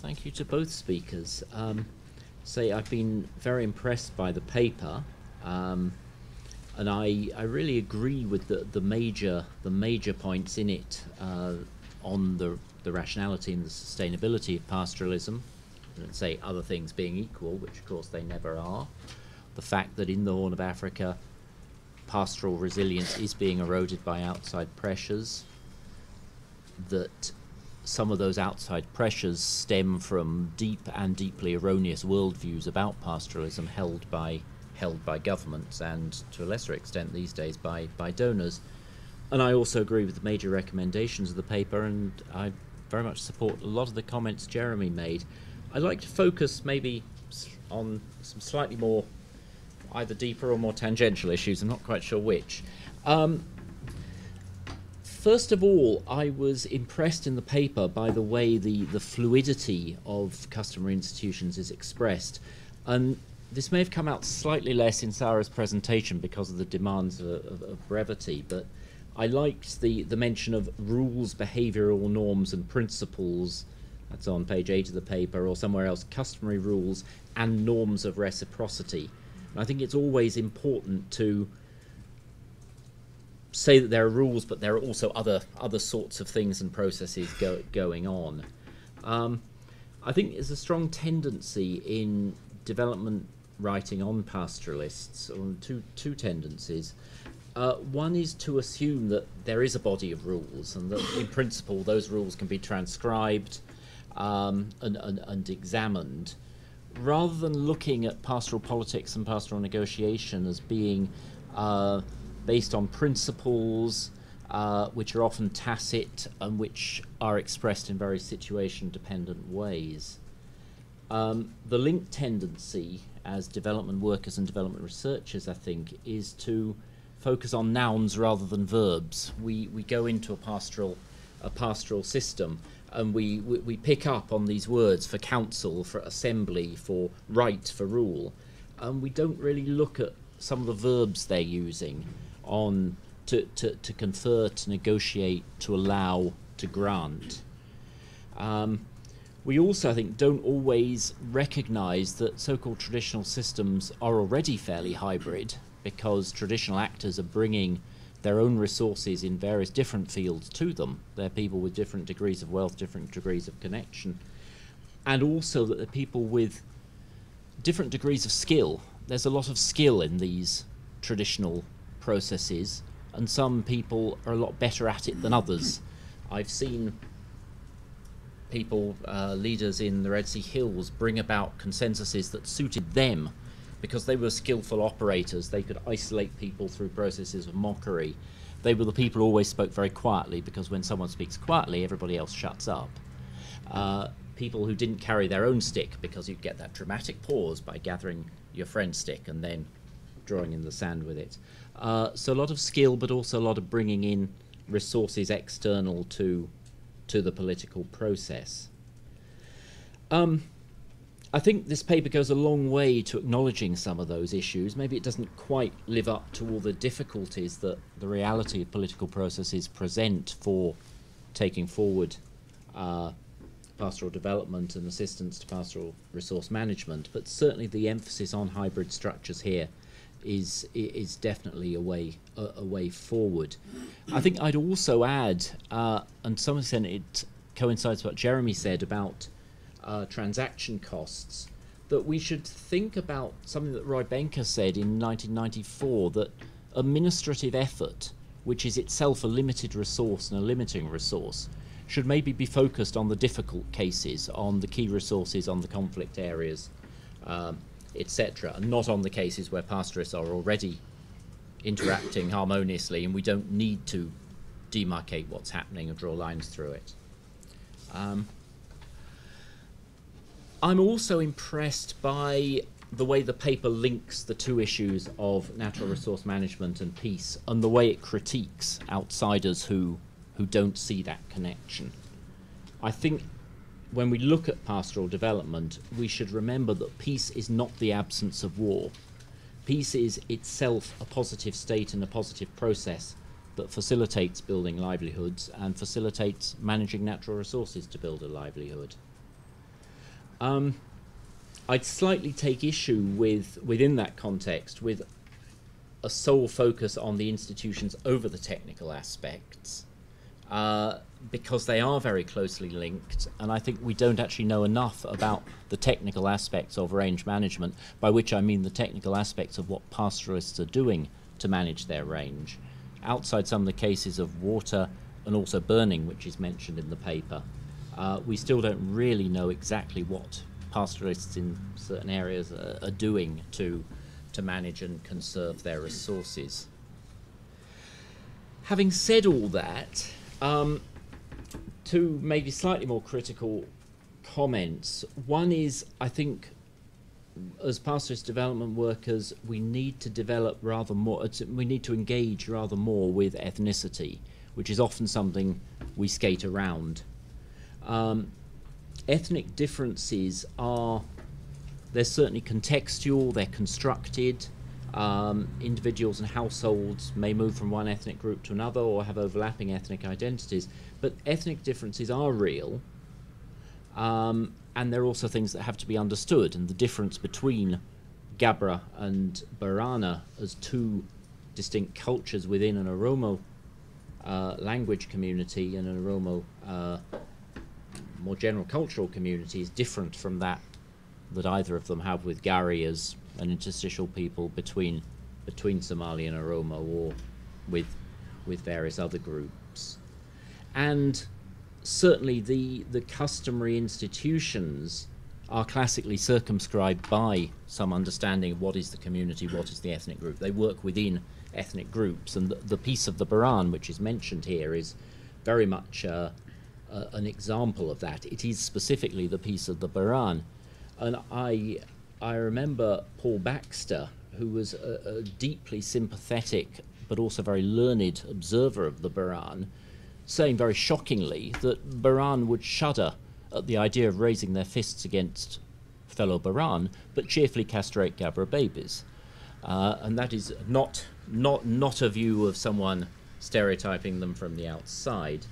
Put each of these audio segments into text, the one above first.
Thank you to both speakers. I've been very impressed by the paper, and I really agree with the major points in it on the rationality and the sustainability of pastoralism. And say other things being equal, which of course they never are. The fact that in the Horn of Africa, pastoral resilience is being eroded by outside pressures, that some of those outside pressures stem from deep and deeply erroneous worldviews about pastoralism held by governments and, to a lesser extent these days, by donors. And I also agree with the major recommendations of the paper, and I very much support a lot of the comments Jeremy made. I'd like to focus maybe on some slightly more either deeper or more tangential issues. I'm not quite sure which. First of all, I was impressed in the paper by the way the fluidity of customer institutions is expressed. And this may have come out slightly less in Sarah's presentation because of the demands of brevity, but I liked the mention of rules, behavioural norms and principles. That's on page 8 of the paper, or somewhere else, customary rules and norms of reciprocity. And I think it's always important to say that there are rules, but there are also other sorts of things and processes going on. I think there's a strong tendency in development writing on pastoralists, or two tendencies. One is to assume that there is a body of rules, and that in principle those rules can be transcribed and examined, rather than looking at pastoral politics and pastoral negotiation as being based on principles which are often tacit and which are expressed in very situation-dependent ways. The linked tendency as development workers and development researchers, I think, is to focus on nouns rather than verbs. We go into a pastoral system, and we pick up on these words for council, for assembly, for right, for rule, and we don't really look at some of the verbs they're using on to confer, to negotiate, to allow, to grant. We also, I think, don't always recognise that so-called traditional systems are already fairly hybrid, because traditional actors are bringing their own resources in various different fields to them. They're people with different degrees of wealth, different degrees of connection, and also that they're people with different degrees of skill. There's a lot of skill in these traditional processes, and some people are a lot better at it than others. I've seen people, leaders in the Red Sea Hills, bring about consensuses that suited them because they were skillful operators. They could isolate people through processes of mockery. They were the people who always spoke very quietly, because when someone speaks quietly, everybody else shuts up. People who didn't carry their own stick, because you'd get that dramatic pause by gathering your friend's stick and then drawing in the sand with it. So a lot of skill, but also a lot of bringing in resources external to the political process. I think this paper goes a long way to acknowledging some of those issues. Maybe it doesn't quite live up to all the difficulties that the reality of political processes present for taking forward pastoral development and assistance to pastoral resource management, but certainly the emphasis on hybrid structures here is definitely a way forward. I think I'd also add, and to some extent it coincides with what Jeremy said about transaction costs, that we should think about something that Roy Benker said in 1994, that administrative effort, which is itself a limited resource and a limiting resource, should maybe be focused on the difficult cases, on the key resources, on the conflict areas, etc., and not on the cases where pastorists are already interacting harmoniously and we don't need to demarcate what's happening or draw lines through it. I'm also impressed by the way the paper links the two issues of natural resource management and peace, and the way it critiques outsiders who don't see that connection. I think when we look at pastoral development, we should remember that peace is not the absence of war. Peace is itself a positive state and a positive process that facilitates building livelihoods and facilitates managing natural resources to build a livelihood. I'd slightly take issue within that context with a sole focus on the institutions over the technical aspects, because they are very closely linked, and I think we don't actually know enough about the technical aspects of range management, by which I mean the technical aspects of what pastoralists are doing to manage their range, outside some of the cases of water and also burning, which is mentioned in the paper. We still don't really know exactly what pastoralists in certain areas are doing to manage and conserve their resources. Having said all that, two maybe slightly more critical comments. One is, I think, as pastoralist development workers, we need to develop rather more, we need to engage rather more with ethnicity, which is often something we skate around. Ethnic differences they're certainly contextual, they're constructed. Individuals and households may move from one ethnic group to another or have overlapping ethnic identities, but ethnic differences are real, and they're also things that have to be understood, and the difference between Gabra and Barana as two distinct cultures within an Oromo language community and an Oromo more general cultural community is different from that either of them have with Gari as an interstitial people between Somali and Oromo, or with various other groups. And certainly the customary institutions are classically circumscribed by some understanding of what is the community, what is the ethnic group. They work within ethnic groups, and the piece of the Baran which is mentioned here is very much an example of that. It is specifically the piece of the Baran. And I remember Paul Baxter, who was a deeply sympathetic but also very learned observer of the Baran, saying very shockingly that Baran would shudder at the idea of raising their fists against fellow Baran, but cheerfully castrate Gabra babies. And that is not a view of someone stereotyping them from the outside.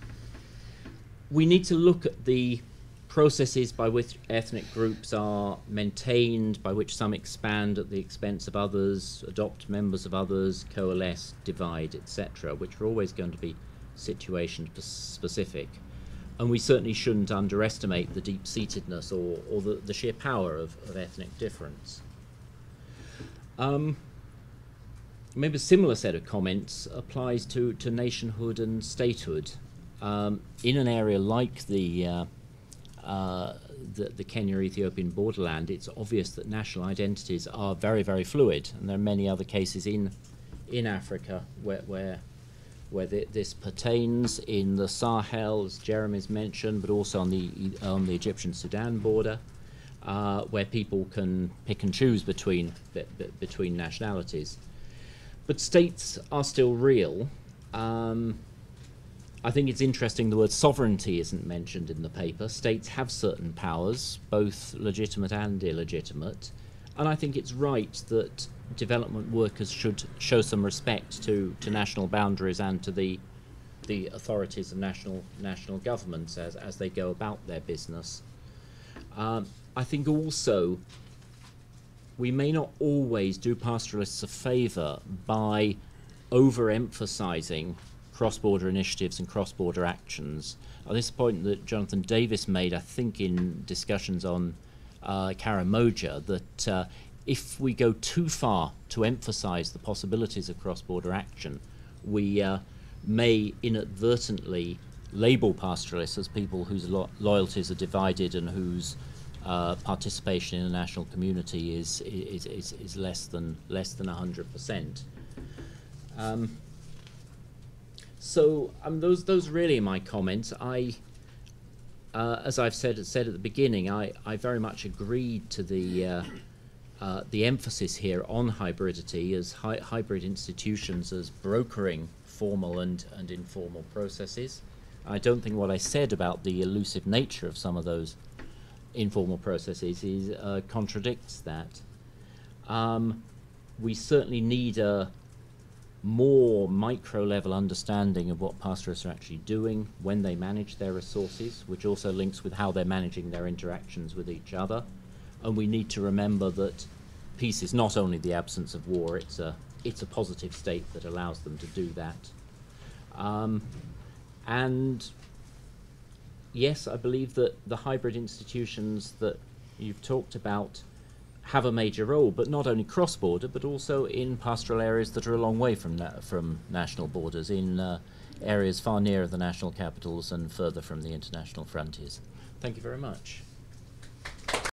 We need to look at the processes by which ethnic groups are maintained, by which some expand at the expense of others, adopt members of others, coalesce, divide, etc., which are always going to be situation specific. And we certainly shouldn't underestimate the deep-seatedness or the sheer power of ethnic difference. Maybe a similar set of comments applies to nationhood and statehood. In an area like the Kenya-Ethiopian borderland, it's obvious that national identities are very, very fluid, and there are many other cases in Africa where this pertains, in the Sahel, as Jeremy's mentioned, but also on the Egyptian-Sudan border, where people can pick and choose between nationalities. But states are still real. I think it's interesting the word sovereignty isn't mentioned in the paper. States have certain powers, both legitimate and illegitimate, and I think it's right that development workers should show some respect to national boundaries and to the authorities of national governments as they go about their business. I think also we may not always do pastoralists a favour by overemphasising cross-border initiatives and cross-border actions. This is a point that Jonathan Davis made, I think, in discussions on Karamoja, that if we go too far to emphasise the possibilities of cross-border action, we may inadvertently label pastoralists as people whose loyalties are divided and whose participation in the national community is less than 100%. So those really are my comments. As I've said at the beginning, I very much agreed to the emphasis here on hybridity, as hybrid institutions as brokering formal and informal processes. I don't think what I said about the elusive nature of some of those informal processes contradicts that. We certainly need a more micro-level understanding of what pastoralists are actually doing when they manage their resources, which also links with how they're managing their interactions with each other. And we need to remember that peace is not only the absence of war, it's a positive state that allows them to do that. And yes, I believe that the hybrid institutions that you've talked about have a major role, but not only cross-border, but also in pastoral areas that are a long way from national borders, in areas far nearer the national capitals and further from the international frontiers. Thank you very much.